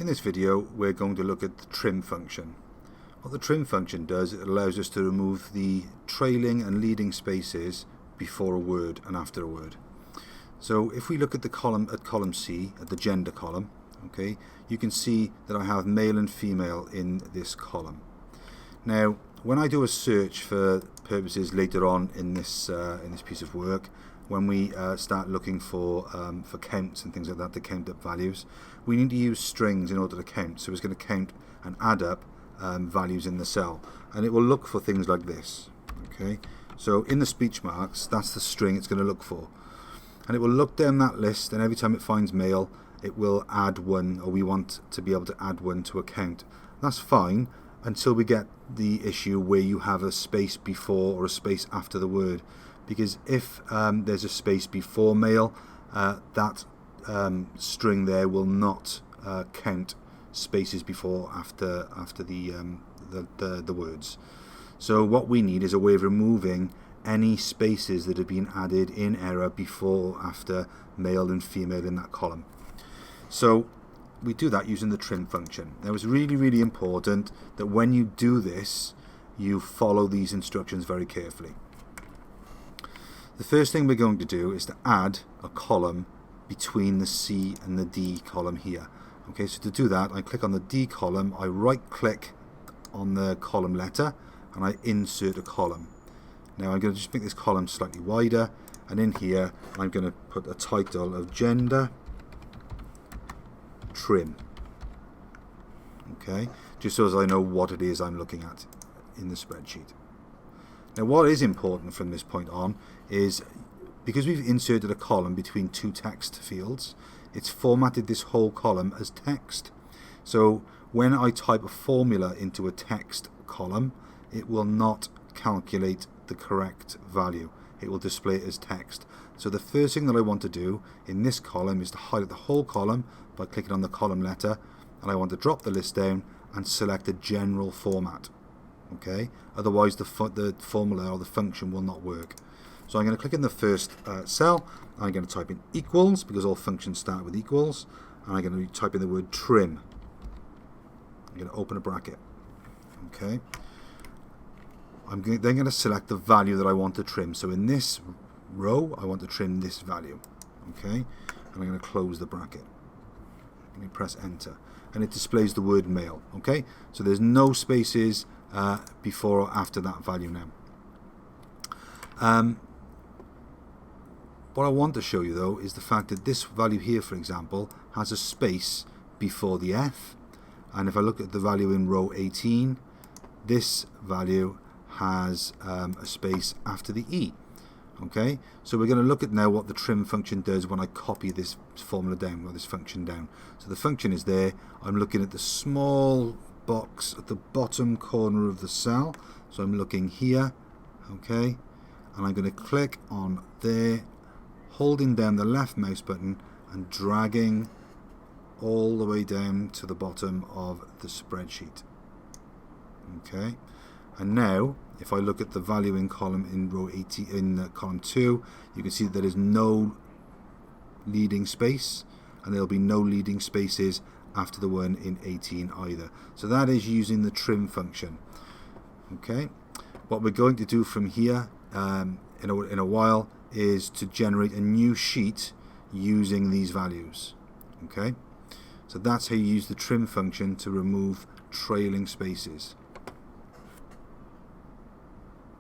In this video we're going to look at the trim function. What the trim function does, it allows us to remove the trailing and leading spaces before a word and after a word. So if we look at the column C, at the gender column, okay, you can see that I have male and female in this column. Now when I do a search for purposes later on in this piece of work, when we start looking for counts and things like that to count up values, we need to use strings in order to count. So it's going to count and add up values in the cell, and it will look for things like this. Okay, so in the speech marks, that's the string it's going to look for, and it will look down that list, and every time it finds male, it will add one, or we want to be able to add one to a count. That's fine until we get the issue where you have a space before or a space after the word. Because if there's a space before male, that string there will not count spaces before after the words. So what we need is a way of removing any spaces that have been added in error before or after male and female in that column. So we do that using the trim function. Now it's really important that when you do this, you follow these instructions very carefully. The first thing we're going to do is to add a column between the C and the D column here. Okay, so to do that, I click on the D column, I right click on the column letter, and I insert a column. Now I'm going to just make this column slightly wider, and in here I'm going to put a title of gender trim. Okay, just so as I know what it is I'm looking at in the spreadsheet. Now what is important from this point on is, because we've inserted a column between two text fields, it's formatted this whole column as text. So when I type a formula into a text column, it will not calculate the correct value. It will display it as text. So the first thing that I want to do in this column is to highlight the whole column by clicking on the column letter, and I want to drop the list down and select a general format. Okay, otherwise the formula or the function will not work. So I'm going to click in the first cell, I'm going to type in equals, because all functions start with equals, and I'm going to type in the word trim. I'm going to open a bracket. Okay, I'm then going to select the value that I want to trim. So in this row I want to trim this value. Okay, and I'm going to close the bracket. Let me press enter, and it displays the word male. Okay, so there's no spaces before or after that value now. What I want to show you though is the fact that this value here, for example, has a space before the F, and if I look at the value in row 18, this value has a space after the E. Okay, so we're going to look at now what the trim function does when I copy this formula down, or this function down. So the function is there. I'm looking at the small box at the bottom corner of the cell, so I'm looking here. Okay, and I'm going to click on there, holding down the left mouse button and dragging all the way down to the bottom of the spreadsheet. Okay, and now if I look at the value in row 80 in column 2, you can see that there is no leading space, and there'll be no leading spaces after the one in 18 either. So that is using the trim function. Okay, what we're going to do from here in a while is to generate a new sheet using these values. Okay, so that's how you use the trim function to remove trailing spaces.